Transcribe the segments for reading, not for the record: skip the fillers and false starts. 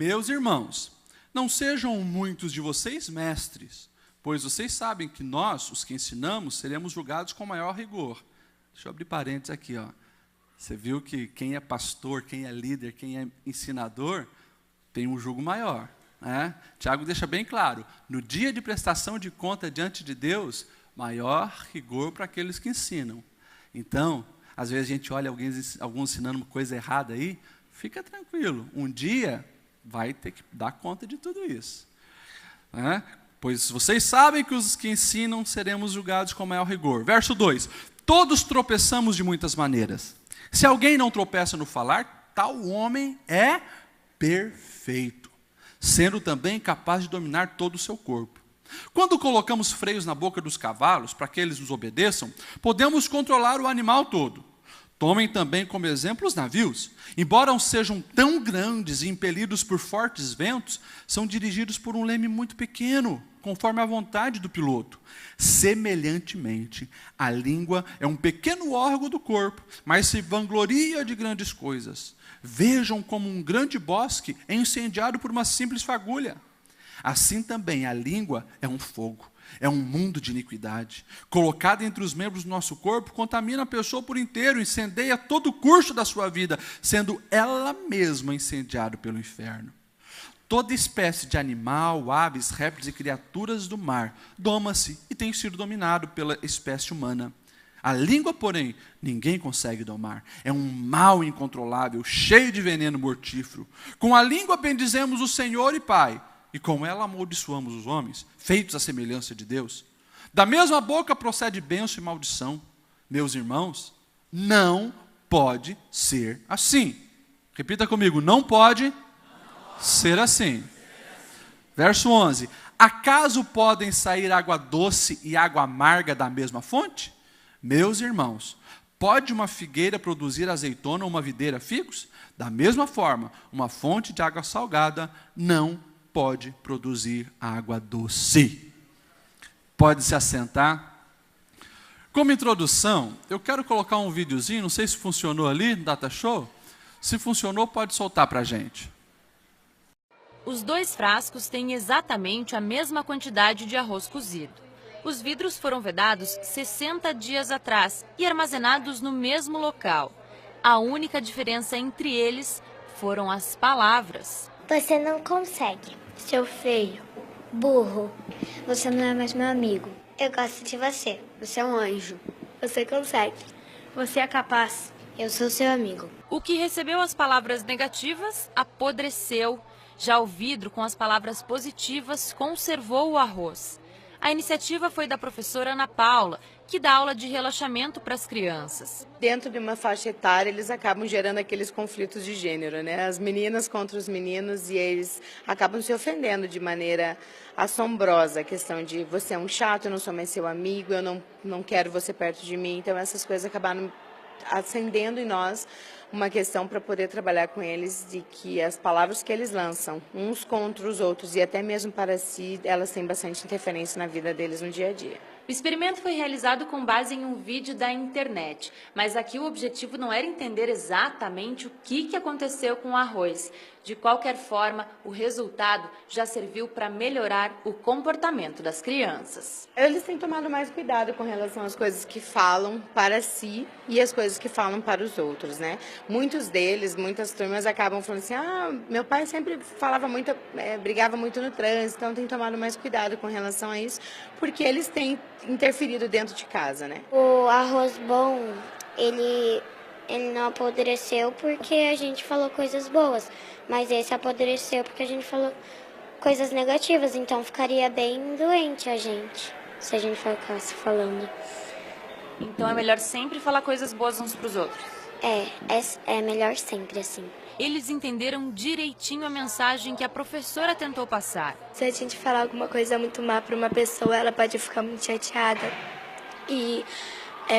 Meus irmãos, não sejam muitos de vocês mestres, pois vocês sabem que nós, os que ensinamos, seremos julgados com maior rigor. Deixa eu abrir parênteses aqui, ó. Você viu que quem é pastor, quem é líder, quem é ensinador, tem um jugo maior, né? Tiago deixa bem claro, no dia de prestação de conta diante de Deus, maior rigor para aqueles que ensinam. Então, às vezes a gente olha alguns ensinando uma coisa errada aí, fica tranquilo, um dia vai ter que dar conta de tudo isso, né? Pois vocês sabem que os que ensinam seremos julgados com maior rigor. Verso 2, todos tropeçamos de muitas maneiras. Se alguém não tropeça no falar, tal homem é perfeito, sendo também capaz de dominar todo o seu corpo. Quando colocamos freios na boca dos cavalos, para que eles nos obedeçam, podemos controlar o animal todo. Tomem também como exemplo os navios. Embora sejam tão grandes e impelidos por fortes ventos, são dirigidos por um leme muito pequeno, conforme a vontade do piloto. Semelhantemente, a língua é um pequeno órgão do corpo, mas se vangloria de grandes coisas. Vejam como um grande bosque é incendiado por uma simples fagulha. Assim também a língua é um fogo, é um mundo de iniquidade. Colocada entre os membros do nosso corpo, contamina a pessoa por inteiro, incendeia todo o curso da sua vida, sendo ela mesma incendiada pelo inferno. Toda espécie de animal, aves, répteis e criaturas do mar doma-se e tem sido dominado pela espécie humana. A língua, porém, ninguém consegue domar. É um mal incontrolável, cheio de veneno mortífero. Com a língua bendizemos o Senhor e Pai, e com ela amaldiçoamos os homens, feitos à semelhança de Deus. Da mesma boca procede bênção e maldição. Meus irmãos, não pode ser assim. Repita comigo, não pode ser assim. Verso 11. Acaso podem sair água doce e água amarga da mesma fonte? Meus irmãos, pode uma figueira produzir azeitona ou uma videira figos? Da mesma forma, uma fonte de água salgada não pode produzir água doce. Pode se assentar. Como introdução, eu quero colocar um videozinho, não sei se funcionou ali no Data Show. Se funcionou, pode soltar para a gente. Os dois frascos têm exatamente a mesma quantidade de arroz cozido. Os vidros foram vedados 60 dias atrás e armazenados no mesmo local. A única diferença entre eles foram as palavras. Você não consegue. Seu feio. Burro. Você não é mais meu amigo. Eu gosto de você. Você é um anjo. Você consegue. Você é capaz. Eu sou seu amigo. O que recebeu as palavras negativas apodreceu. Já o vidro com as palavras positivas conservou o arroz. A iniciativa foi da professora Ana Paula, que dá aula de relaxamento para as crianças. Dentro de uma faixa etária, eles acabam gerando aqueles conflitos de gênero, né? As meninas contra os meninos, e eles acabam se ofendendo de maneira assombrosa. A questão de você é um chato, eu não sou mais seu amigo, eu não quero você perto de mim. Então essas coisas acabaram acendendo em nós uma questão para poder trabalhar com eles, de que as palavras que eles lançam uns contra os outros e até mesmo para si, elas têm bastante interferência na vida deles no dia a dia. O experimento foi realizado com base em um vídeo da internet, mas aqui o objetivo não era entender exatamente o que aconteceu com o arroz. De qualquer forma, o resultado já serviu para melhorar o comportamento das crianças. Eles têm tomado mais cuidado com relação às coisas que falam para si e as coisas que falam para os outros, né? Muitos deles, muitas turmas acabam falando assim, meu pai sempre falava muito, brigava muito no trânsito, então tem tomado mais cuidado com relação a isso, porque eles têm interferido dentro de casa, né? O arroz bom, ele não apodreceu porque a gente falou coisas boas, mas esse apodreceu porque a gente falou coisas negativas, então ficaria bem doente a gente, se a gente ficasse falando. Então é melhor sempre falar coisas boas uns para os outros? É melhor sempre assim. Eles entenderam direitinho a mensagem que a professora tentou passar. Se a gente falar alguma coisa muito má para uma pessoa, ela pode ficar muito chateada e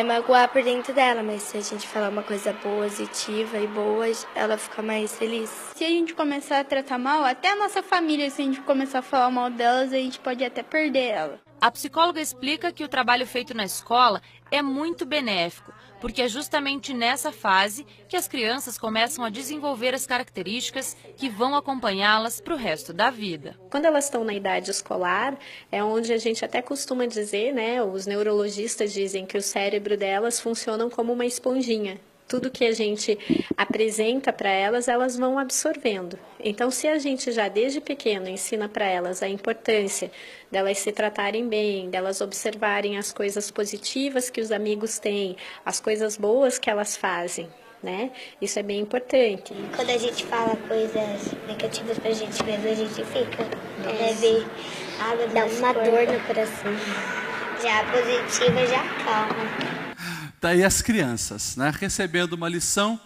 magoar por dentro dela, mas se a gente falar uma coisa positiva e boa, ela fica mais feliz. Se a gente começar a tratar mal, até a nossa família, se a gente começar a falar mal delas, a gente pode até perder ela. A psicóloga explica que o trabalho feito na escola é muito benéfico, porque é justamente nessa fase que as crianças começam a desenvolver as características que vão acompanhá-las para o resto da vida. Quando elas estão na idade escolar, é onde a gente até costuma dizer, né, os neurologistas dizem que o cérebro delas funciona como uma esponjinha. Tudo que a gente apresenta para elas, elas vão absorvendo. Então, se a gente já desde pequeno ensina para elas a importância delas se tratarem bem, delas observarem as coisas positivas que os amigos têm, as coisas boas que elas fazem, né? Isso é bem importante. Quando a gente fala coisas negativas pra gente mesmo, a gente fica. Deve dar uma dor no coração. Já a positiva já calma. Daí as crianças, né, recebendo uma lição.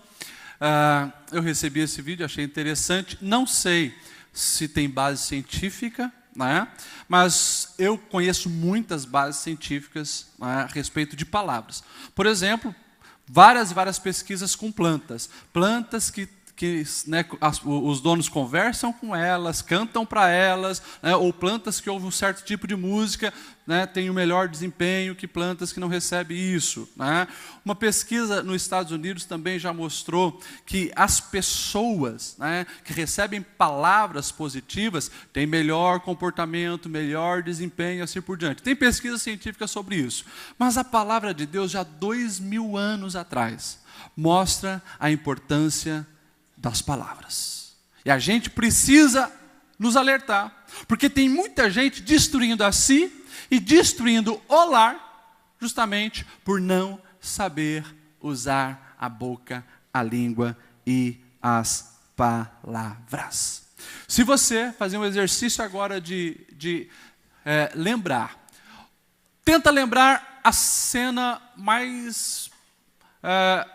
Eu recebi esse vídeo, achei interessante. Não sei se tem base científica, né, mas eu conheço muitas bases científicas, né, a respeito de palavras. Por exemplo, várias pesquisas com plantas. Plantas que né, os donos conversam com elas, cantam para elas, né, ou plantas que ouvem um certo tipo de música, né, têm o melhor desempenho que plantas que não recebem isso, né. Uma pesquisa nos Estados Unidos também já mostrou que as pessoas, né, que recebem palavras positivas têm melhor comportamento, melhor desempenho e assim por diante. Tem pesquisa científica sobre isso. Mas a palavra de Deus, já 2000 anos atrás, mostra a importância das palavras. E a gente precisa nos alertar, porque tem muita gente destruindo a si e destruindo o lar, justamente por não saber usar a boca, a língua e as palavras. Se você fazer um exercício agora de lembrar, tenta lembrar a cena mais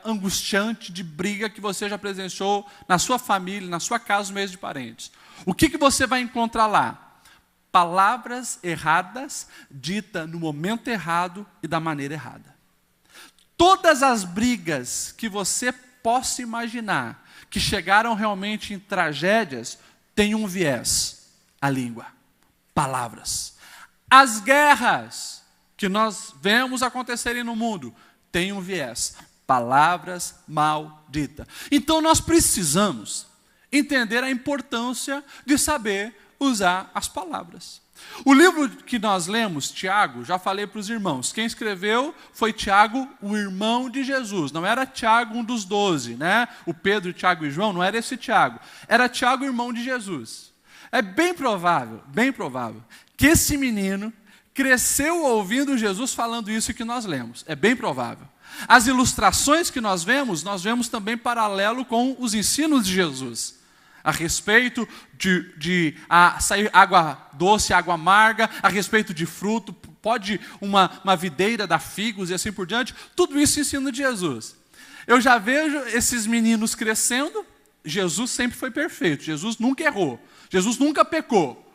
angustiante de briga que você já presenciou na sua família, na sua casa, no meio de parentes. O que você vai encontrar lá? Palavras erradas, ditas no momento errado e da maneira errada. Todas as brigas que você possa imaginar, que chegaram realmente em tragédias, têm um viés: a língua, palavras. As guerras que nós vemos acontecerem no mundo têm um viés: palavras malditas. Então nós precisamos entender a importância de saber usar as palavras. O livro que nós lemos, Tiago, já falei para os irmãos, quem escreveu foi Tiago, o irmão de Jesus. Não era Tiago, um dos 12, né? O Pedro, Tiago e João, não era esse Tiago. Era Tiago, irmão de Jesus. É bem provável, que esse menino cresceu ouvindo Jesus falando isso que nós lemos. É bem provável. As ilustrações que nós vemos também paralelo com os ensinos de Jesus, a respeito de sair água doce, água amarga, a respeito de fruto, pode uma videira dar figos e assim por diante, tudo isso ensino de Jesus. Eu já vejo esses meninos crescendo. Jesus sempre foi perfeito, Jesus nunca errou, Jesus nunca pecou.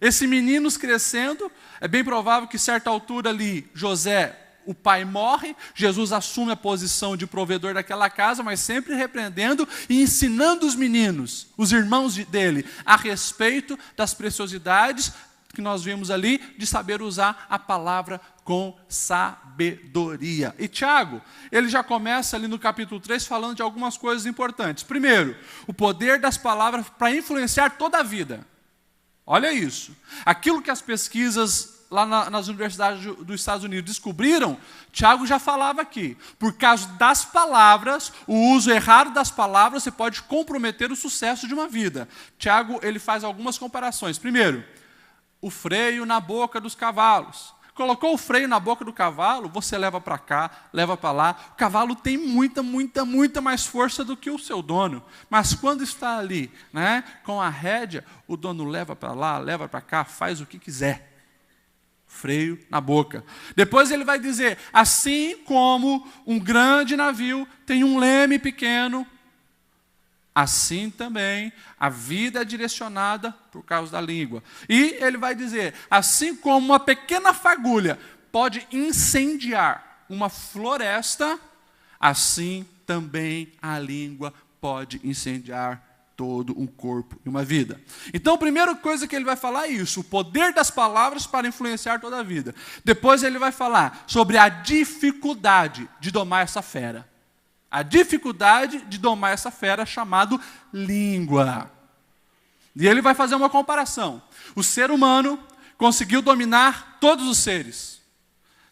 Esses meninos crescendo, é bem provável que certa altura ali, José, o pai morre, Jesus assume a posição de provedor daquela casa, mas sempre repreendendo e ensinando os meninos, os irmãos dele, a respeito das preciosidades que nós vimos ali, de saber usar a palavra com sabedoria. E Tiago, ele já começa ali no capítulo 3 falando de algumas coisas importantes. Primeiro, o poder das palavras para influenciar toda a vida. Olha isso. Aquilo que as pesquisas lá nas universidades dos Estados Unidos descobriram, Tiago já falava aqui. Por causa das palavras, o uso errado das palavras, você pode comprometer o sucesso de uma vida. Tiago, ele faz algumas comparações. Primeiro, o freio na boca dos cavalos. Colocou o freio na boca do cavalo, você leva para cá, leva para lá. O cavalo tem muita mais força do que o seu dono. Mas quando está ali, né, com a rédea, o dono leva para lá, leva para cá, faz o que quiser. Freio na boca. Depois ele vai dizer, assim como um grande navio tem um leme pequeno, assim também a vida é direcionada por causa da língua. E ele vai dizer, assim como uma pequena fagulha pode incendiar uma floresta, assim também a língua pode incendiar todo um corpo e uma vida. Então, a primeira coisa que ele vai falar é isso, o poder das palavras para influenciar toda a vida. Depois ele vai falar sobre a dificuldade de domar essa fera. A dificuldade de domar essa fera chamada língua. E ele vai fazer uma comparação. O ser humano conseguiu dominar todos os seres.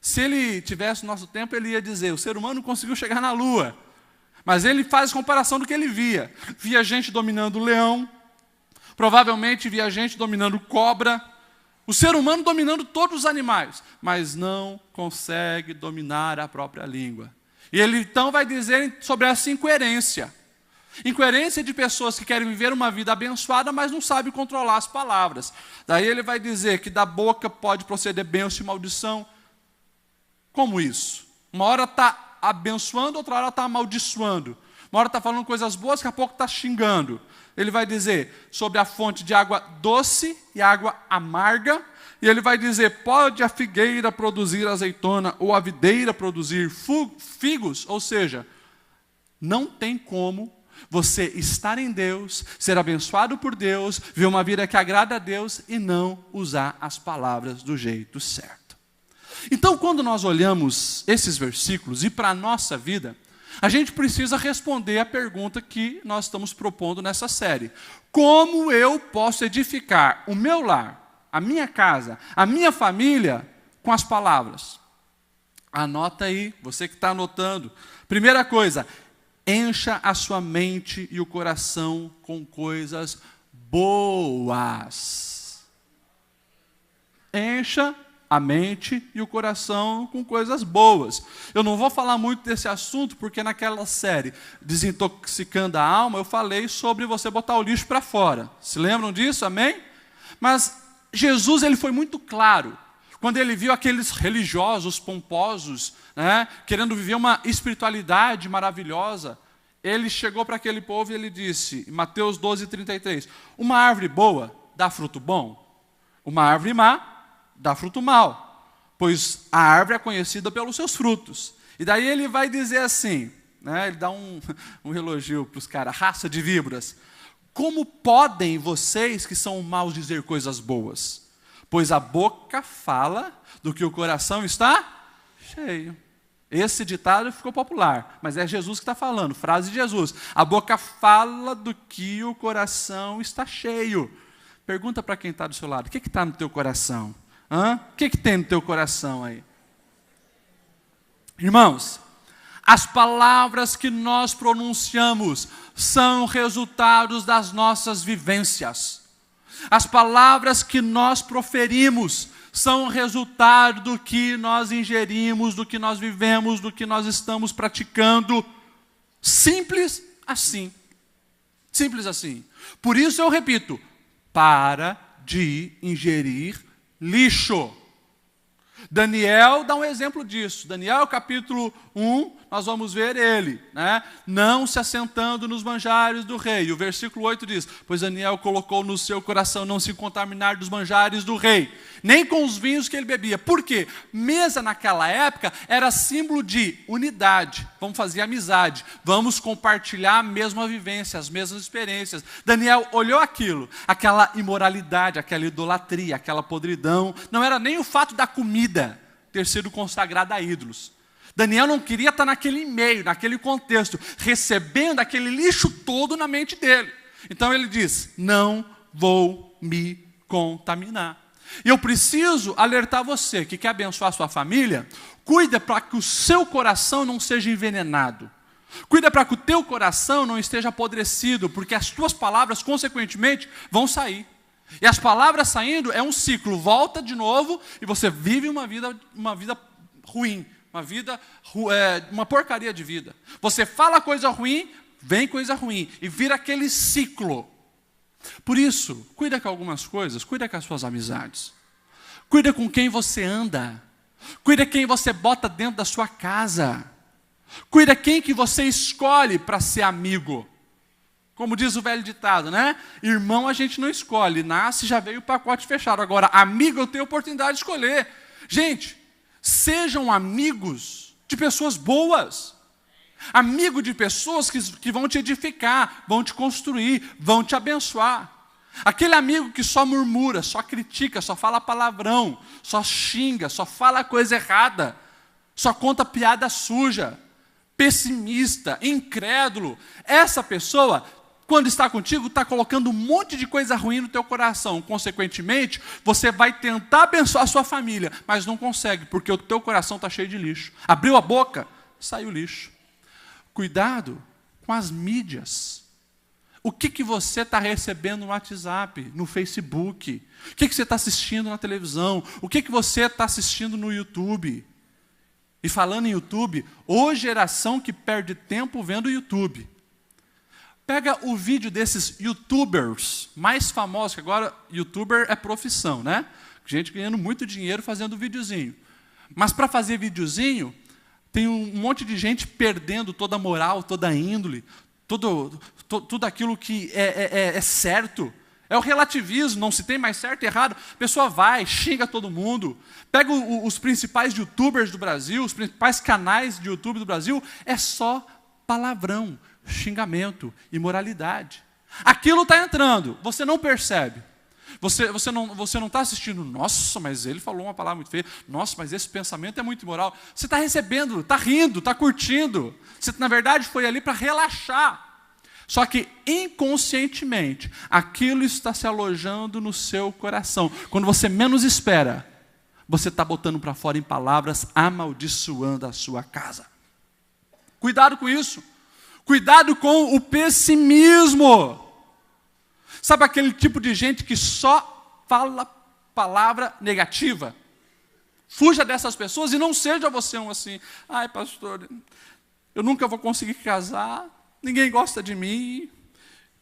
Se ele tivesse o nosso tempo, ele ia dizer, o ser humano conseguiu chegar na lua. Mas ele faz comparação do que ele via. Via gente dominando o leão, provavelmente via gente dominando cobra, o ser humano dominando todos os animais, mas não consegue dominar a própria língua. E ele então vai dizer sobre essa incoerência. Incoerência de pessoas que querem viver uma vida abençoada, mas não sabem controlar as palavras. Daí ele vai dizer que da boca pode proceder bênção e maldição. Como isso? Uma hora está abençoando, outra hora está amaldiçoando. Uma hora está falando coisas boas, daqui a pouco está xingando. Ele vai dizer sobre a fonte de água doce e água amarga. E ele vai dizer, pode a figueira produzir azeitona ou a videira produzir figos? Ou seja, não tem como você estar em Deus, ser abençoado por Deus, ver uma vida que agrada a Deus e não usar as palavras do jeito certo. Então, quando nós olhamos esses versículos e para a nossa vida, a gente precisa responder a pergunta que nós estamos propondo nessa série. Como eu posso edificar o meu lar, a minha casa, a minha família com as palavras? Anota aí, você que está anotando. Primeira coisa, encha a sua mente e o coração com coisas boas. Encha a mente e o coração com coisas boas. Eu não vou falar muito desse assunto, porque naquela série, Desintoxicando a Alma, eu falei sobre você botar o lixo para fora. Se lembram disso? Amém? Mas Jesus, ele foi muito claro. Quando ele viu aqueles religiosos pomposos, né, querendo viver uma espiritualidade maravilhosa, ele chegou para aquele povo e ele disse, em Mateus 12:33, uma árvore boa dá fruto bom, uma árvore má dá fruto mal, pois a árvore é conhecida pelos seus frutos. E daí ele vai dizer assim, né, ele dá um elogio para os caras, raça de víboras, como podem vocês que são maus dizer coisas boas? Pois a boca fala do que o coração está cheio. Esse ditado ficou popular, mas é Jesus que está falando, frase de Jesus. A boca fala do que o coração está cheio. Pergunta para quem está do seu lado, o que está no teu coração? O que tem no teu coração aí? Irmãos, as palavras que nós pronunciamos são resultados das nossas vivências. As palavras que nós proferimos são resultado do que nós ingerimos, do que nós vivemos, do que nós estamos praticando. Simples assim. Simples assim. Por isso eu repito, para de ingerir lixo. Daniel dá um exemplo disso. Daniel, capítulo 1, nós vamos ver ele, né? Não se assentando nos manjares do rei. E o versículo 8 diz, pois Daniel colocou no seu coração não se contaminar dos manjares do rei, nem com os vinhos que ele bebia. Por quê? Mesa naquela época era símbolo de unidade. Vamos fazer amizade. Vamos compartilhar a mesma vivência, as mesmas experiências. Daniel olhou aquilo, aquela imoralidade, aquela idolatria, aquela podridão. Não era nem o fato da comida ter sido consagrada a ídolos. Daniel não queria estar naquele meio, naquele contexto, recebendo aquele lixo todo na mente dele. Então ele diz, não vou me contaminar. E eu preciso alertar você que quer abençoar a sua família, cuida para que o seu coração não seja envenenado. Cuida para que o teu coração não esteja apodrecido, porque as tuas palavras, consequentemente, vão sair. E as palavras saindo é um ciclo, volta de novo e você vive uma vida ruim, uma porcaria de vida. Você fala coisa ruim, vem coisa ruim e vira aquele ciclo. Por isso, cuida com algumas coisas, cuida com as suas amizades. Cuida com quem você anda. Cuida quem você bota dentro da sua casa. Cuida quem que você escolhe para ser amigo. Como diz o velho ditado, né? Irmão a gente não escolhe, nasce já veio o pacote fechado. Agora, amigo eu tenho a oportunidade de escolher. Gente, sejam amigos de pessoas boas. Amigo de pessoas que vão te edificar, vão te construir, vão te abençoar. Aquele amigo que só murmura, só critica, só fala palavrão, só xinga, só fala coisa errada, só conta piada suja, pessimista, incrédulo. Essa pessoa, quando está contigo, está colocando um monte de coisa ruim no teu coração. Consequentemente, você vai tentar abençoar a sua família, mas não consegue, porque o teu coração está cheio de lixo. Abriu a boca, saiu lixo. Cuidado com as mídias. O que você está recebendo no WhatsApp, no Facebook? O que você está assistindo na televisão? O que você está assistindo no YouTube? E falando em YouTube, ô geração que perde tempo vendo YouTube. Pega o vídeo desses YouTubers mais famosos, que agora YouTuber é profissão, né? Gente ganhando muito dinheiro fazendo videozinho. Mas para fazer videozinho, tem um monte de gente perdendo toda a moral, toda a índole, tudo aquilo que é certo. É o relativismo, não se tem mais certo e errado. A pessoa vai, xinga todo mundo. Pega os principais youtubers do Brasil, os principais canais de YouTube do Brasil, é só palavrão, xingamento, imoralidade. Aquilo está entrando, você não percebe. Você não está assistindo, nossa, mas ele falou uma palavra muito feia, nossa, mas esse pensamento é muito imoral. Você está recebendo, está rindo, está curtindo. Você, na verdade, foi ali para relaxar. Só que, inconscientemente, aquilo está se alojando no seu coração. Quando você menos espera, você está botando para fora em palavras, amaldiçoando a sua casa. Cuidado com isso. Cuidado com o pessimismo. Sabe aquele tipo de gente que só fala palavra negativa? Fuja dessas pessoas e não seja você um assim. Ai, pastor, eu nunca vou conseguir casar, ninguém gosta de mim,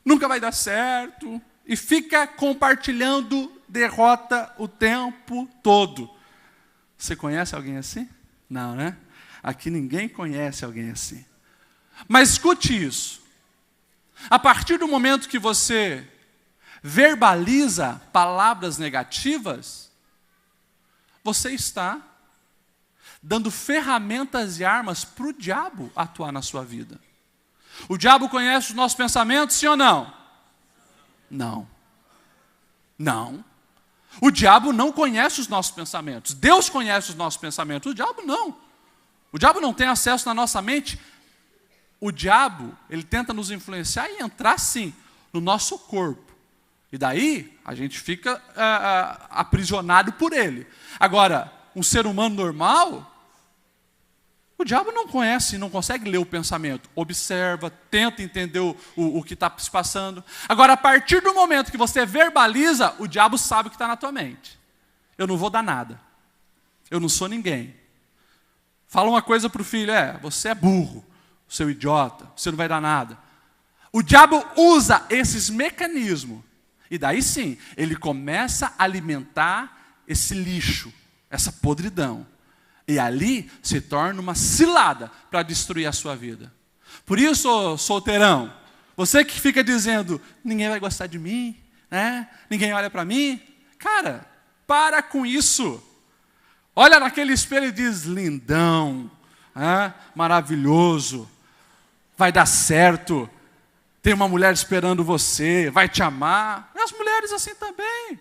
nunca vai dar certo. E fica compartilhando derrota o tempo todo. Você conhece alguém assim? Não, né? Aqui ninguém conhece alguém assim. Mas escute isso. A partir do momento que você verbaliza palavras negativas, você está dando ferramentas e armas para o diabo atuar na sua vida. O diabo conhece os nossos pensamentos, sim ou não? Não. Não. O diabo não conhece os nossos pensamentos. Deus conhece os nossos pensamentos. O diabo não. O diabo não tem acesso na nossa mente. O diabo, ele tenta nos influenciar e entrar, sim, no nosso corpo. E daí, a gente fica aprisionado por ele. Agora, um ser humano normal, o diabo não conhece, não consegue ler o pensamento. Observa, tenta entender o que está se passando. Agora, a partir do momento que você verbaliza, o diabo sabe o que está na tua mente. Eu não vou dar nada. Eu não sou ninguém. Fala uma coisa para o filho, você é burro, seu idiota, você não vai dar nada. O diabo usa esses mecanismos. E daí sim, ele começa a alimentar esse lixo, essa podridão. E ali se torna uma cilada para destruir a sua vida. Por isso, solteirão, você que fica dizendo, ninguém vai gostar de mim, né? Ninguém olha para mim. Cara, para com isso. Olha naquele espelho e diz, lindão, maravilhoso, vai dar certo. Tem uma mulher esperando você, vai te amar. E as mulheres assim também.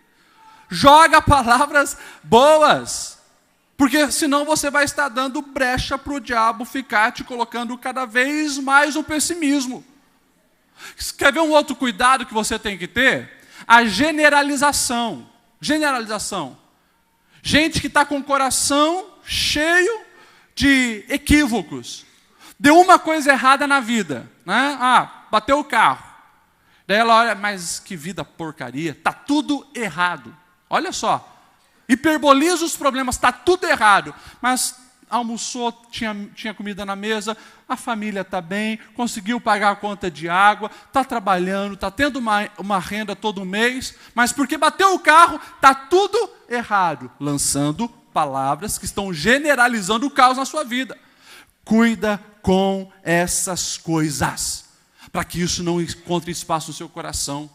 Joga palavras boas. Porque senão você vai estar dando brecha para o diabo ficar te colocando cada vez mais no pessimismo. Quer ver um outro cuidado que você tem que ter? A generalização. Generalização. Gente que está com o coração cheio de equívocos. Deu uma coisa errada na vida, né? Bateu o carro. Daí ela olha, mas que vida porcaria, está tudo errado. Olha só, hiperboliza os problemas, está tudo errado. Mas almoçou, tinha comida na mesa, a família está bem, conseguiu pagar a conta de água, está trabalhando, está tendo uma renda todo mês, mas porque bateu o carro, está tudo errado. Lançando palavras que estão generalizando o caos na sua vida. Cuida com essas coisas, para que isso não encontre espaço no seu coração.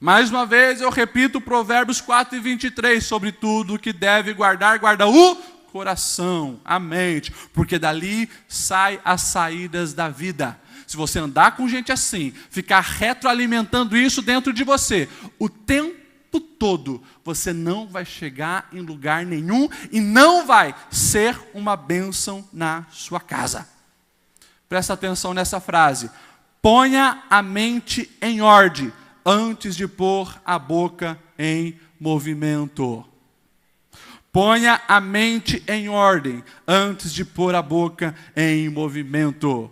Mais uma vez eu repito Provérbios 4:23, sobre tudo que deve guardar, guarda o coração, a mente, porque dali sai as saídas da vida. Se você andar com gente assim, ficar retroalimentando isso dentro de você, o tempo todo, você não vai chegar em lugar nenhum e não vai ser uma bênção na sua casa. Presta atenção nessa frase. Ponha a mente em ordem antes de pôr a boca em movimento. Ponha a mente em ordem antes de pôr a boca em movimento.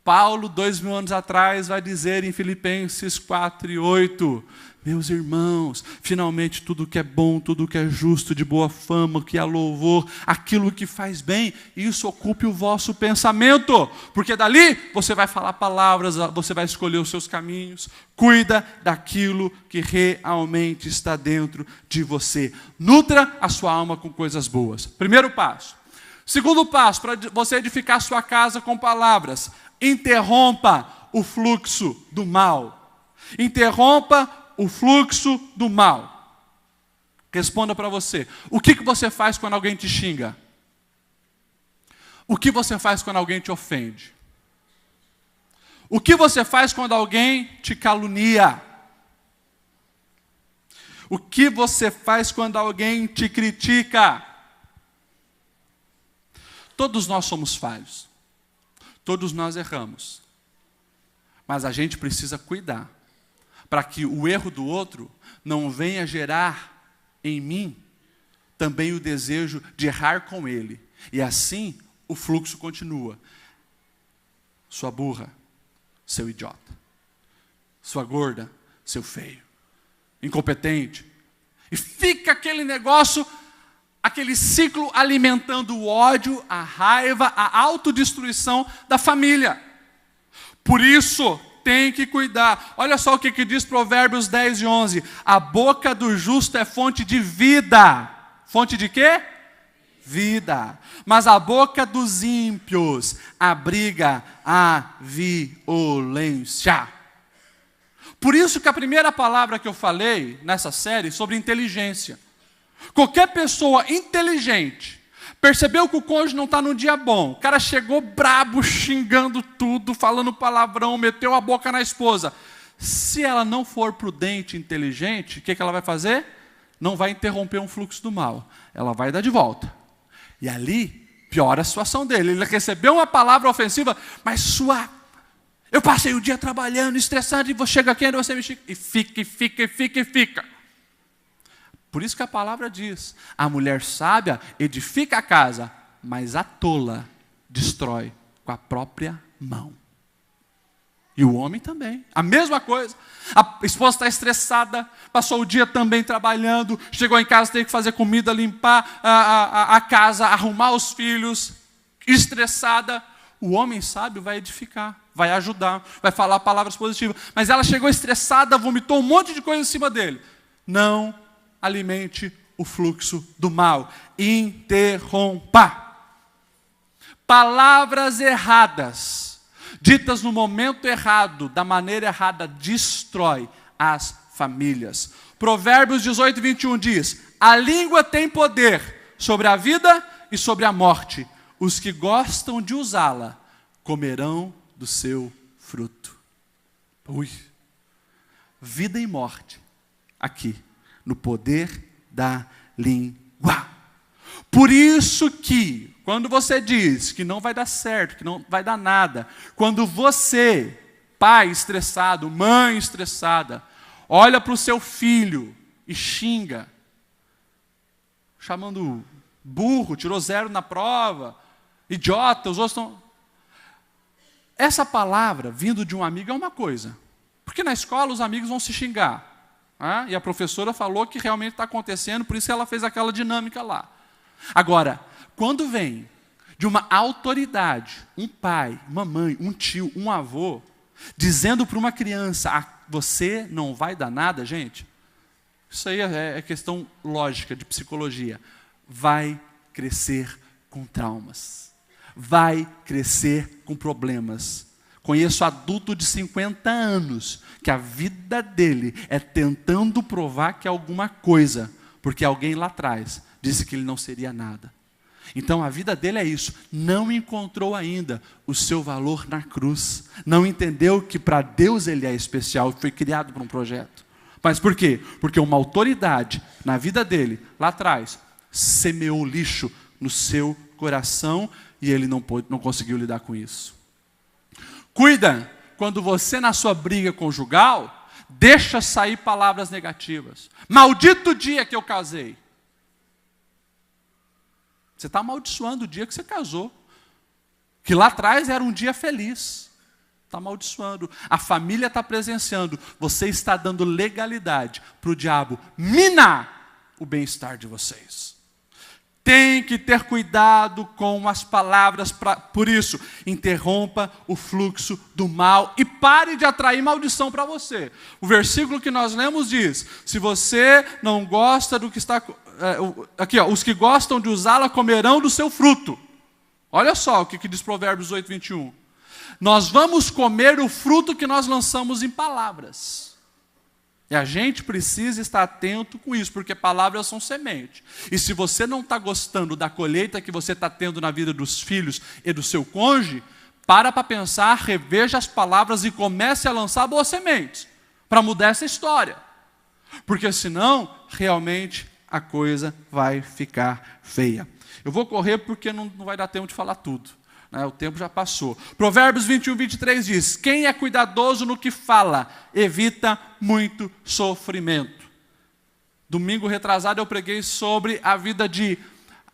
Paulo, 2000 anos atrás, vai dizer em Filipenses 4:8, meus irmãos, finalmente tudo que é bom, tudo que é justo, de boa fama, que há louvor, aquilo que faz bem, isso ocupe o vosso pensamento, porque dali você vai falar palavras, você vai escolher os seus caminhos, cuida daquilo que realmente está dentro de você. Nutra a sua alma com coisas boas. Primeiro passo. Segundo passo, para você edificar a sua casa com palavras, interrompa o fluxo do mal. Interrompa o fluxo do mal. Responda para você. O que você faz quando alguém te xinga? O que você faz quando alguém te ofende? O que você faz quando alguém te calunia? O que você faz quando alguém te critica? Todos nós somos falhos. Todos nós erramos. Mas a gente precisa cuidar para que o erro do outro não venha gerar em mim também o desejo de errar com ele. E assim o fluxo continua. Sua burra, seu idiota. Sua gorda, seu feio. Incompetente. E fica aquele negócio, aquele ciclo alimentando o ódio, a raiva, a autodestruição da família. Por isso, tem que cuidar. Olha só o que diz Provérbios 10:11. A boca do justo é fonte de vida. Fonte de quê? Vida. Mas a boca dos ímpios abriga a violência. Por isso que a primeira palavra que eu falei nessa série sobre inteligência. Qualquer pessoa inteligente percebeu que o cônjuge não está num dia bom. O cara chegou brabo, xingando tudo, falando palavrão, meteu a boca na esposa. Se ela não for prudente e inteligente, o que ela vai fazer? Não vai interromper um fluxo do mal. Ela vai dar de volta. E ali, piora a situação dele. Ele recebeu uma palavra ofensiva, mas eu passei o dia trabalhando, estressado, e você chega aqui e você me xinga. E fica. Por isso que a palavra diz, a mulher sábia edifica a casa, mas a tola destrói com a própria mão. E o homem também, a mesma coisa. A esposa está estressada, passou o dia também trabalhando, chegou em casa, teve que fazer comida, limpar a casa, arrumar os filhos, estressada. O homem sábio vai edificar, vai ajudar, vai falar palavras positivas. Mas ela chegou estressada, vomitou um monte de coisa em cima dele. Não alimente o fluxo do mal. Interrompa. Palavras erradas, ditas no momento errado, da maneira errada, destrói as famílias. Provérbios 18:21 diz, a língua tem poder sobre a vida e sobre a morte. Os que gostam de usá-la comerão do seu fruto. Vida e morte, aqui, no poder da língua. Por isso que, quando você diz que não vai dar certo, que não vai dar nada, quando você, pai estressado, mãe estressada, olha para o seu filho e xinga, chamando burro, tirou 0 na prova, idiota, os outros estão... Essa palavra, vindo de um amigo, é uma coisa. Porque na escola os amigos vão se xingar. E a professora falou que realmente está acontecendo, por isso ela fez aquela dinâmica lá. Agora, quando vem de uma autoridade, um pai, uma mãe, um tio, um avô, dizendo para uma criança, você não vai dar nada, gente, isso aí é questão lógica, de psicologia, vai crescer com traumas, vai crescer com problemas. Conheço adulto de 50 anos, que a vida dele é tentando provar que é alguma coisa, porque alguém lá atrás disse que ele não seria nada. Então a vida dele é isso, não encontrou ainda o seu valor na cruz, não entendeu que para Deus ele é especial, foi criado para um projeto. Mas por quê? Porque uma autoridade na vida dele, lá atrás, semeou lixo no seu coração e ele não conseguiu lidar com isso. Cuida quando você na sua briga conjugal, deixa sair palavras negativas. Maldito dia que eu casei. Você está amaldiçoando o dia que você casou. Que lá atrás era um dia feliz. Está amaldiçoando. A família está presenciando. Você está dando legalidade para o diabo minar o bem-estar de vocês. Tem que ter cuidado com as palavras. Por isso, interrompa o fluxo do mal e pare de atrair maldição para você. O versículo que nós lemos diz, se você não gosta do que está... Aqui, ó, os que gostam de usá-la comerão do seu fruto. Olha só o que diz Provérbios 8, 21. Nós vamos comer o fruto que nós lançamos em palavras. E a gente precisa estar atento com isso, porque palavras são semente. E se você não está gostando da colheita que você está tendo na vida dos filhos e do seu cônjuge, para pensar, reveja as palavras e comece a lançar boas sementes, para mudar essa história. Porque senão, realmente, a coisa vai ficar feia. Eu vou correr porque não vai dar tempo de falar tudo. O tempo já passou. Provérbios 21, 23 diz, quem é cuidadoso no que fala, evita muito sofrimento. Domingo retrasado eu preguei sobre a vida de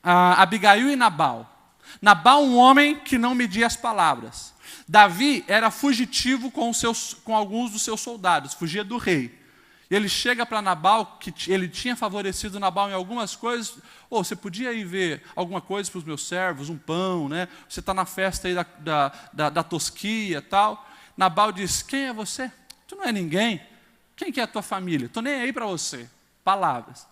Abigail e Nabal. Nabal, um homem que não media as palavras. Davi era fugitivo com alguns dos seus soldados, fugia do rei. E ele chega para Nabal, que ele tinha favorecido Nabal em algumas coisas. Você podia ir ver alguma coisa para os meus servos, um pão, né? Você está na festa aí da tosquia e tal. Nabal diz, quem é você? Tu não é ninguém. Quem que é a tua família? Estou nem aí para você. Palavras.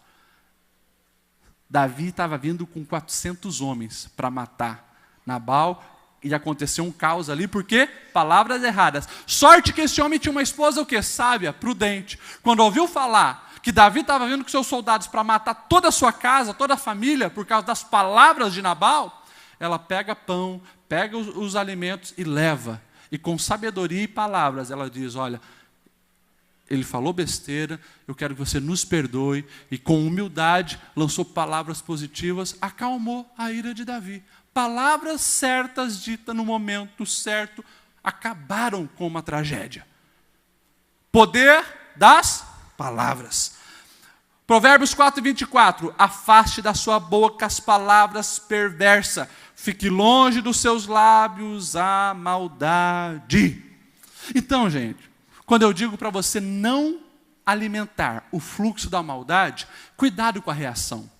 Davi estava vindo com 400 homens para matar Nabal. E aconteceu um caos ali, porque palavras erradas. Sorte que esse homem tinha uma esposa o quê? Sábia, prudente. Quando ouviu falar que Davi estava vindo com seus soldados para matar toda a sua casa, toda a família, por causa das palavras de Nabal, ela pega pão, pega os alimentos e leva. E com sabedoria e palavras, ela diz, olha, ele falou besteira, eu quero que você nos perdoe. E com humildade, lançou palavras positivas, acalmou a ira de Davi. Palavras certas ditas no momento certo acabaram com uma tragédia. Poder das palavras. Provérbios 4, 24. Afaste da sua boca as palavras perversas. Fique longe dos seus lábios a maldade. Então, gente, quando eu digo para você não alimentar o fluxo da maldade, cuidado com a reação.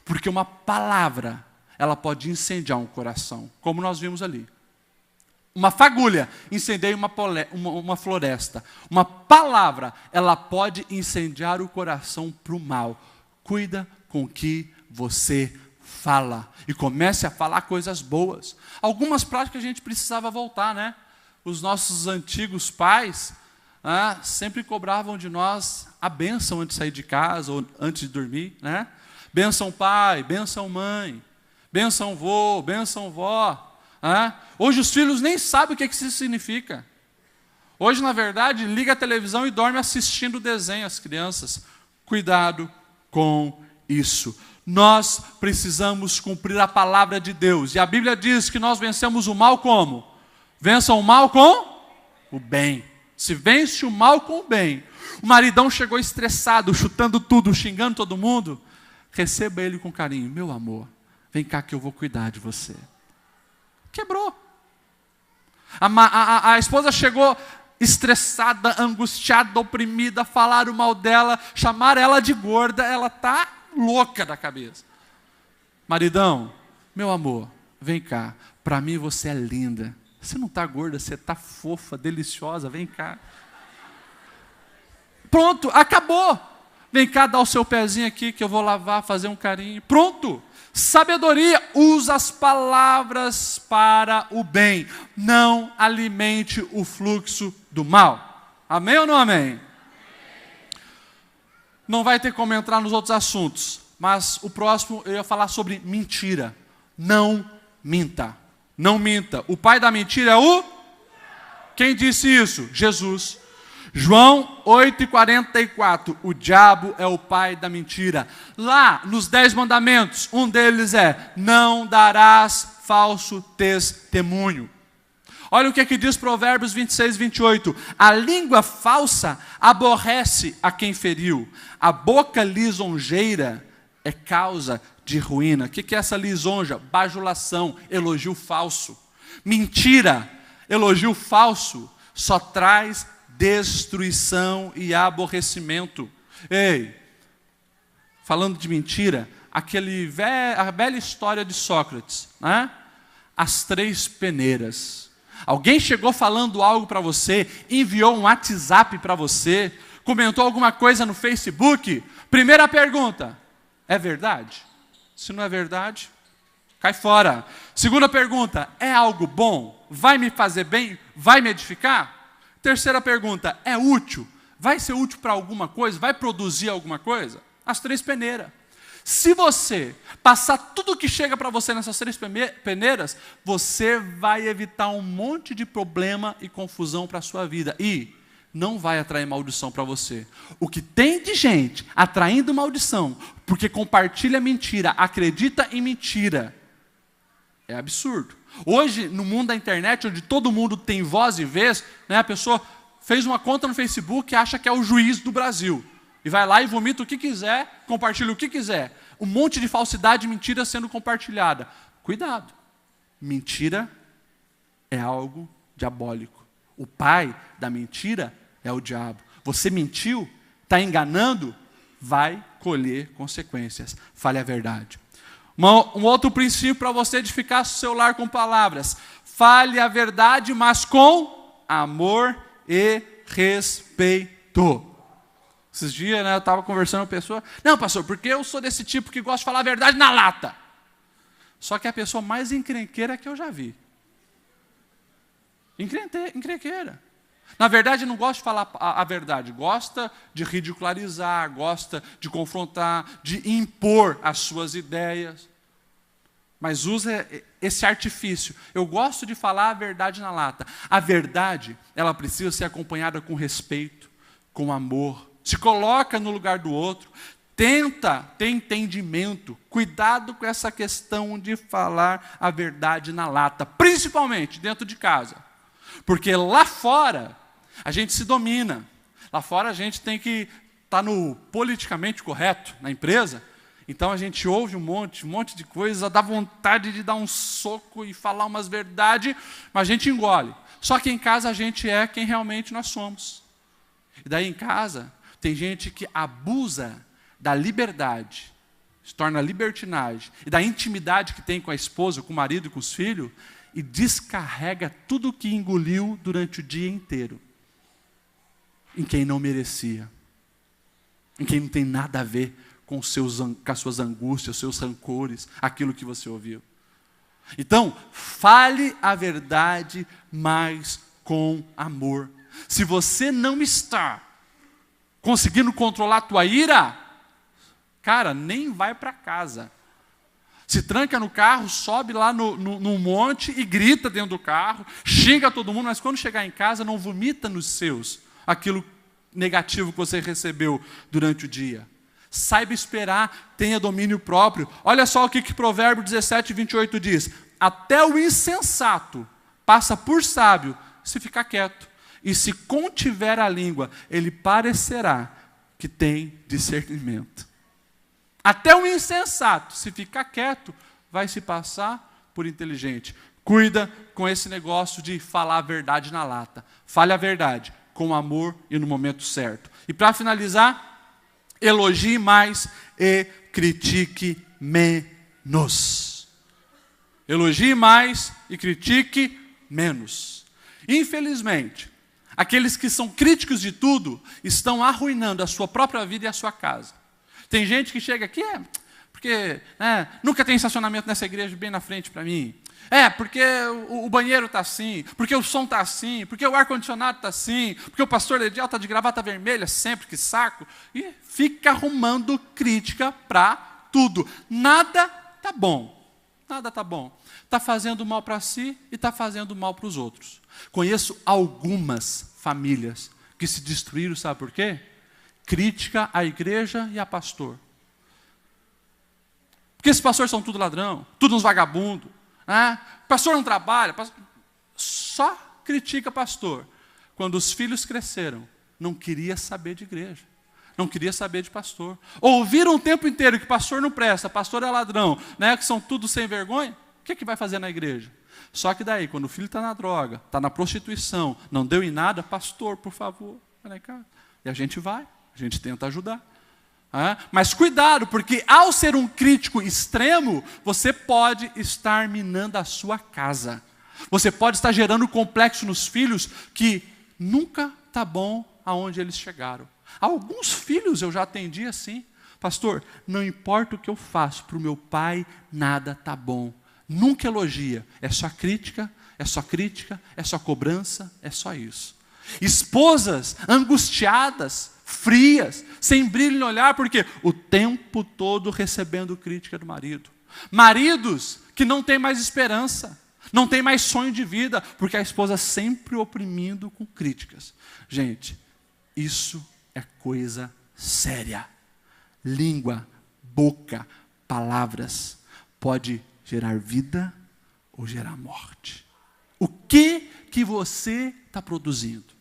Porque uma palavra, ela pode incendiar um coração, como nós vimos ali. Uma fagulha incendeia uma floresta. Uma palavra, ela pode incendiar o coração para o mal. Cuida com o que você fala. E comece a falar coisas boas. Algumas práticas a gente precisava voltar, né? Os nossos antigos pais sempre cobravam de nós a bênção antes de sair de casa ou antes de dormir, né? Bênção pai, bênção mãe. Benção vô, benção vó. Hoje os filhos nem sabem o que isso significa. Hoje, na verdade, liga a televisão e dorme assistindo desenho as crianças. Cuidado com isso. Nós precisamos cumprir a palavra de Deus. E a Bíblia diz que nós vencemos o mal como? Vençam o mal com o bem. Se vence o mal com o bem. O maridão chegou estressado, chutando tudo, xingando todo mundo. Receba ele com carinho. Meu amor, vem cá que eu vou cuidar de você. Quebrou. A esposa chegou estressada, angustiada, oprimida, falaram mal dela, chamaram ela de gorda, ela está louca da cabeça. Maridão, meu amor, vem cá, para mim você é linda. Você não está gorda, você está fofa, deliciosa, vem cá. Pronto, acabou. Vem cá, dá o seu pezinho aqui que eu vou lavar, fazer um carinho. Pronto. Sabedoria, usa as palavras para o bem. Não alimente o fluxo do mal. Amém ou não amém? Não vai ter como entrar nos outros assuntos, mas o próximo eu ia falar sobre mentira. Não minta. Não minta. O pai da mentira é o... Quem disse isso? Jesus. João 8,44. O diabo é o pai da mentira. Lá, nos 10 mandamentos, um deles é: não darás falso testemunho. Olha o que aqui diz Provérbios 26, 28. A língua falsa aborrece a quem feriu. A boca lisonjeira é causa de ruína. O que é essa lisonja? Bajulação, elogio falso. Mentira, elogio falso, só traz destruição e aborrecimento. Ei, falando de mentira, a velha história de Sócrates, né? As 3 peneiras. Alguém chegou falando algo para você, enviou um WhatsApp para você, comentou alguma coisa no Facebook. Primeira pergunta: é verdade? Se não é verdade, cai fora. Segunda pergunta: é algo bom? Vai me fazer bem? Vai me edificar? Terceira pergunta: é útil? Vai ser útil para alguma coisa? Vai produzir alguma coisa? As 3 peneiras. Se você passar tudo que chega para você nessas 3 peneiras, você vai evitar um monte de problema e confusão para a sua vida. E não vai atrair maldição para você. O que tem de gente atraindo maldição, porque compartilha mentira, acredita em mentira, é absurdo. Hoje, no mundo da internet, onde todo mundo tem voz e vez, né, a pessoa fez uma conta no Facebook e acha que é o juiz do Brasil. E vai lá e vomita o que quiser, compartilha o que quiser. Um monte de falsidade e mentira sendo compartilhada. Cuidado. Mentira é algo diabólico. O pai da mentira é o diabo. Você mentiu, está enganando, vai colher consequências. Fale a verdade. Um outro princípio para você edificar seu lar com palavras: fale a verdade, mas com amor e respeito. Esses dias, né, eu estava conversando com a pessoa: não, pastor, porque eu sou desse tipo que gosta de falar a verdade na lata. Só que é a pessoa mais encrenqueira que eu já vi. Encrenqueira. Na verdade, não gosta de falar a verdade, gosta de ridicularizar, gosta de confrontar, de impor as suas ideias. Mas usa esse artifício. Eu gosto de falar a verdade na lata. A verdade, ela precisa ser acompanhada com respeito, com amor. Se coloca no lugar do outro. Tenta ter entendimento. Cuidado com essa questão de falar a verdade na lata, principalmente dentro de casa. Porque lá fora a gente se domina. Lá fora a gente tem que estar no politicamente correto na empresa. Então a gente ouve um monte de coisa, dá vontade de dar um soco e falar umas verdades, mas a gente engole. Só que em casa a gente é quem realmente nós somos. E daí em casa tem gente que abusa da liberdade, se torna libertinagem, e da intimidade que tem com a esposa, com o marido e com os filhos, e descarrega tudo o que engoliu durante o dia inteiro em quem não merecia, em quem não tem nada a ver com as suas angústias, seus rancores, aquilo que você ouviu. Então, fale a verdade, mas com amor. Se você não está conseguindo controlar a tua ira, cara, nem vai para casa. Se tranca no carro, sobe lá no monte e grita dentro do carro, xinga todo mundo, mas quando chegar em casa, não vomita nos seus aquilo negativo que você recebeu durante o dia. Saiba esperar, tenha domínio próprio. Olha só o que Provérbio 17, 28 diz: até o insensato passa por sábio se ficar quieto, e se contiver a língua, ele parecerá que tem discernimento. Até o insensato, se ficar quieto, vai se passar por inteligente. Cuida com esse negócio de falar a verdade na lata. Fale a verdade, com amor e no momento certo. E para finalizar, elogie mais e critique menos. Elogie mais e critique menos. Infelizmente, aqueles que são críticos de tudo estão arruinando a sua própria vida e a sua casa. Tem gente que chega aqui, porque nunca tem estacionamento nessa igreja bem na frente para mim. Porque o banheiro está assim, porque o som está assim, porque o ar-condicionado está assim, porque o pastor Ledial está de gravata vermelha sempre, que saco. E fica arrumando crítica para tudo. Nada está bom. nada está bom. Está fazendo mal para si e está fazendo mal para os outros. Conheço algumas famílias que se destruíram, sabe por quê? Crítica à igreja e a pastor. Porque esses pastores são tudo ladrão, tudo uns vagabundos. Né? Pastor não trabalha, só critica pastor. Quando os filhos cresceram, não queria saber de igreja, não queria saber de pastor. Ouviram o tempo inteiro que pastor não presta, pastor é ladrão, né? Que são tudo sem vergonha. O que vai fazer na igreja? Só que daí, quando o filho está na droga, está na prostituição, não deu em nada, pastor, por favor, vai cá. E a gente tenta ajudar. Mas cuidado, porque ao ser um crítico extremo, você pode estar minando a sua casa. Você pode estar gerando complexo nos filhos que nunca está bom aonde eles chegaram. Alguns filhos eu já atendi assim. Pastor, não importa o que eu faço para o meu pai, nada está bom. Nunca elogia. É só crítica, é só crítica, é só cobrança, é só isso. Esposas angustiadas, frias, sem brilho no olhar, porque o tempo todo recebendo crítica do marido. Maridos que não têm mais esperança, não têm mais sonho de vida, porque a esposa sempre oprimindo com críticas. Gente, isso é coisa séria. Língua, boca, palavras, pode gerar vida ou gerar morte. O que você está produzindo?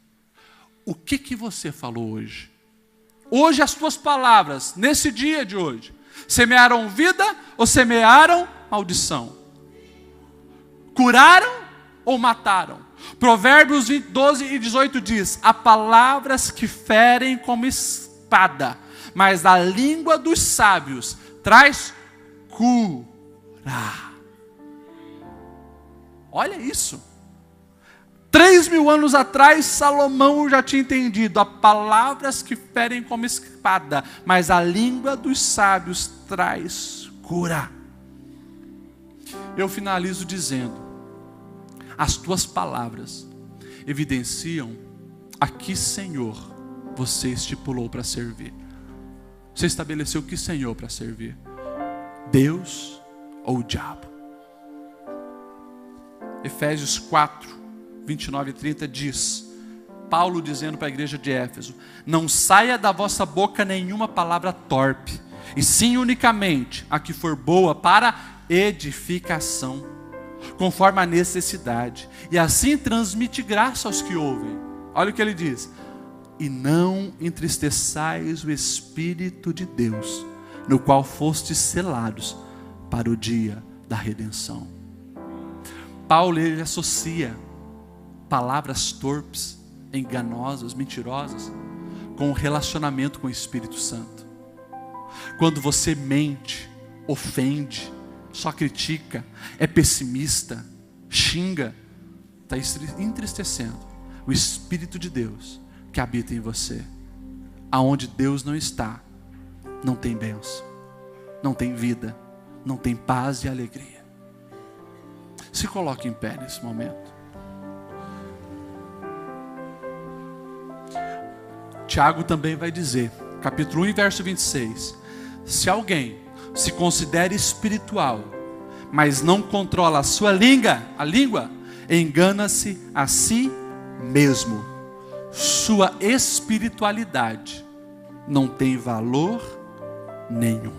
O que você falou hoje? Hoje as tuas palavras, nesse dia de hoje, semearam vida ou semearam maldição? Curaram ou mataram? Provérbios 12 e 18 diz: há palavras que ferem como espada, mas a língua dos sábios traz cura. Olha isso. 3.000 anos atrás, Salomão já tinha entendido. Há palavras que ferem como espada, mas a língua dos sábios traz cura. Eu finalizo dizendo: as tuas palavras evidenciam a que Senhor você estipulou para servir. Você estabeleceu que Senhor para servir? Deus ou o diabo? Efésios 4, 29 e 30 diz, Paulo dizendo para a igreja de Éfeso: não saia da vossa boca nenhuma palavra torpe, e sim unicamente a que for boa para edificação, conforme a necessidade, e assim transmite graça aos que ouvem. Olha o que ele diz: e não entristeçais o Espírito de Deus, no qual fostes selados para o dia da redenção. Paulo, ele associa palavras torpes, enganosas, mentirosas, com o relacionamento com o Espírito Santo. Quando você mente, ofende, só critica, é pessimista, xinga, está entristecendo o Espírito de Deus que habita em você. Aonde Deus não está, não tem bênção, não tem vida, não tem paz e alegria. Se coloque em pé nesse momento. Tiago também vai dizer, capítulo 1, verso 26, se alguém se considera espiritual, mas não controla a sua língua, engana-se a si mesmo. Sua espiritualidade não tem valor nenhum.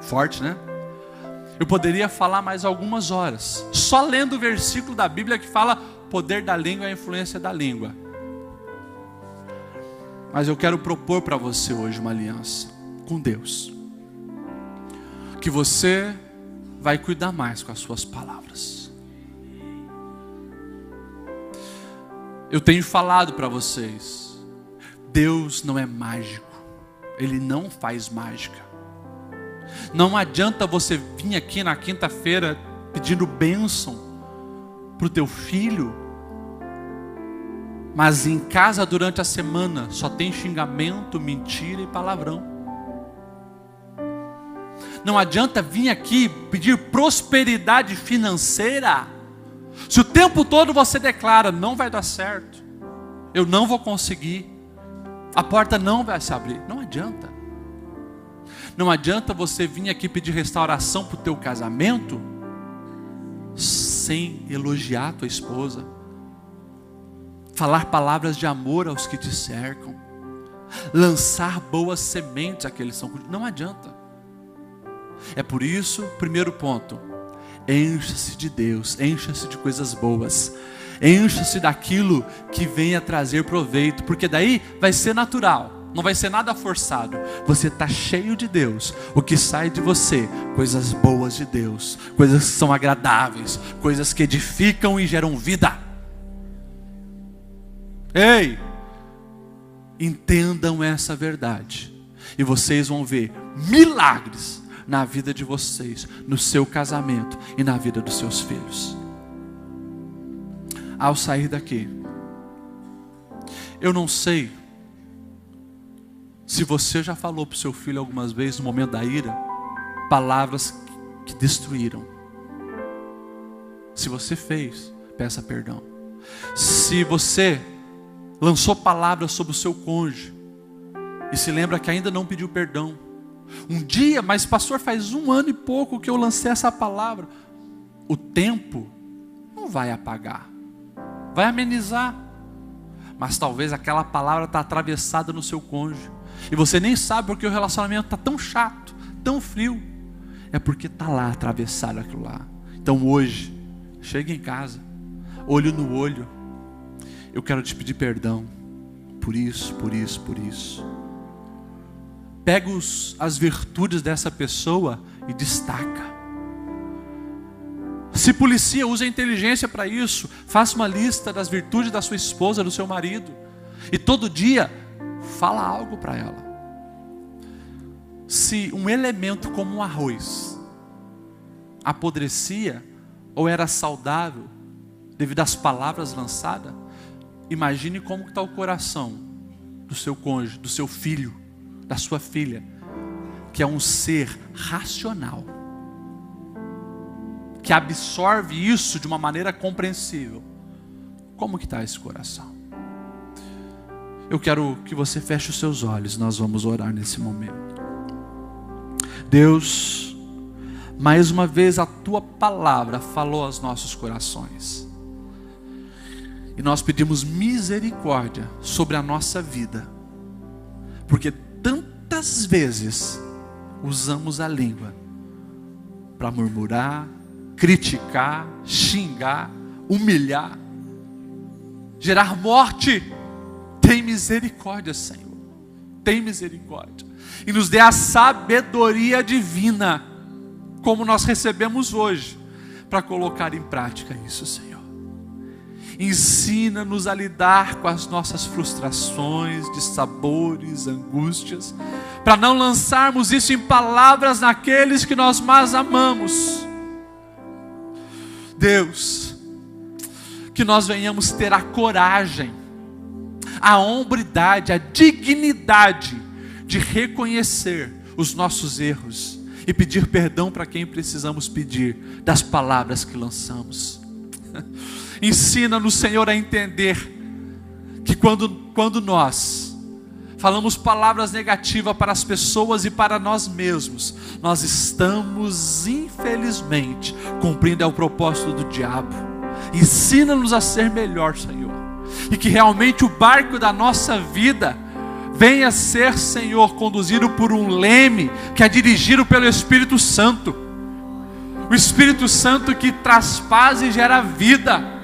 Forte, né? Eu poderia falar mais algumas horas, só lendo o versículo da Bíblia que fala poder da língua e a influência da língua. Mas eu quero propor para você hoje uma aliança com Deus. Que você vai cuidar mais com as suas palavras. Eu tenho falado para vocês, Deus não é mágico, Ele não faz mágica. Não adianta você vir aqui na quinta-feira pedindo bênção para o teu filho, mas em casa durante a semana só tem xingamento, mentira e palavrão. Não adianta vir aqui pedir prosperidade financeira, se o tempo todo você declara: não vai dar certo, eu não vou conseguir, a porta não vai se abrir. Não adianta. Não adianta você vir aqui pedir restauração para o teu casamento sem elogiar a tua esposa, falar palavras de amor aos que te cercam, lançar boas sementes àqueles que são. Não adianta. É por isso, primeiro ponto, encha-se de Deus, encha-se de coisas boas, encha-se daquilo que venha trazer proveito, porque daí vai ser natural, não vai ser nada forçado. Você está cheio de Deus, o que sai de você, coisas boas de Deus, coisas que são agradáveis, coisas que edificam e geram vida. Ei, entendam essa verdade, e vocês vão ver milagres na vida de vocês, no seu casamento e na vida dos seus filhos. Ao sair daqui, eu não sei se você já falou para o seu filho algumas vezes, no momento da ira, palavras que destruíram. Se você fez, peça perdão. Se você lançou palavras sobre o seu cônjuge e se lembra que ainda não pediu perdão, um dia, mas pastor, faz 1 ano e pouco que eu lancei essa palavra. O tempo não vai apagar, vai amenizar, mas talvez aquela palavra está atravessada no seu cônjuge e você nem sabe porque o relacionamento está tão chato, tão frio. É porque está lá atravessado aquilo lá. Então hoje, chega em casa, olho no olho, eu quero te pedir perdão por isso, por isso, por isso. Pega as virtudes dessa pessoa e destaca. Se policia, usa a inteligência para isso. Faça uma lista das virtudes da sua esposa, do seu marido, e todo dia fala algo para ela. Se um elemento como um arroz apodrecia ou era saudável devido às palavras lançadas, imagine como está o coração do seu cônjuge, do seu filho, da sua filha, que é um ser racional, que absorve isso de uma maneira compreensível. Como que está esse coração? Eu quero que você feche os seus olhos, nós vamos orar nesse momento. Deus, mais uma vez a Tua palavra falou aos nossos corações, e nós pedimos misericórdia sobre a nossa vida, porque tantas vezes usamos a língua para murmurar, criticar, xingar, humilhar, gerar morte. Tem misericórdia, Senhor, tem misericórdia, e nos dê a sabedoria divina, como nós recebemos hoje, para colocar em prática isso, Senhor. Ensina-nos a lidar com as nossas frustrações, dissabores, angústias, para não lançarmos isso em palavras naqueles que nós mais amamos. Deus, que nós venhamos ter a coragem, a hombridade, a dignidade de reconhecer os nossos erros e pedir perdão para quem precisamos pedir das palavras que lançamos. Ensina-nos, Senhor, a entender que quando nós falamos palavras negativas para as pessoas e para nós mesmos, nós estamos, infelizmente, cumprindo o propósito do diabo. Ensina-nos a ser melhor, Senhor, e que realmente o barco da nossa vida venha ser, Senhor, conduzido por um leme que é dirigido pelo Espírito Santo. O Espírito Santo que traz paz e gera vida.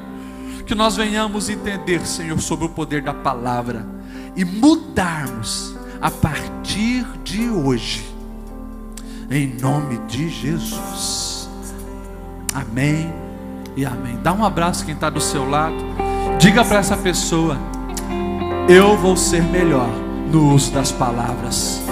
Que nós venhamos entender, Senhor, sobre o poder da palavra e mudarmos a partir de hoje, em nome de Jesus. Amém e amém. Dá um abraço quem está do seu lado. Diga para essa pessoa: eu vou ser melhor no uso das palavras.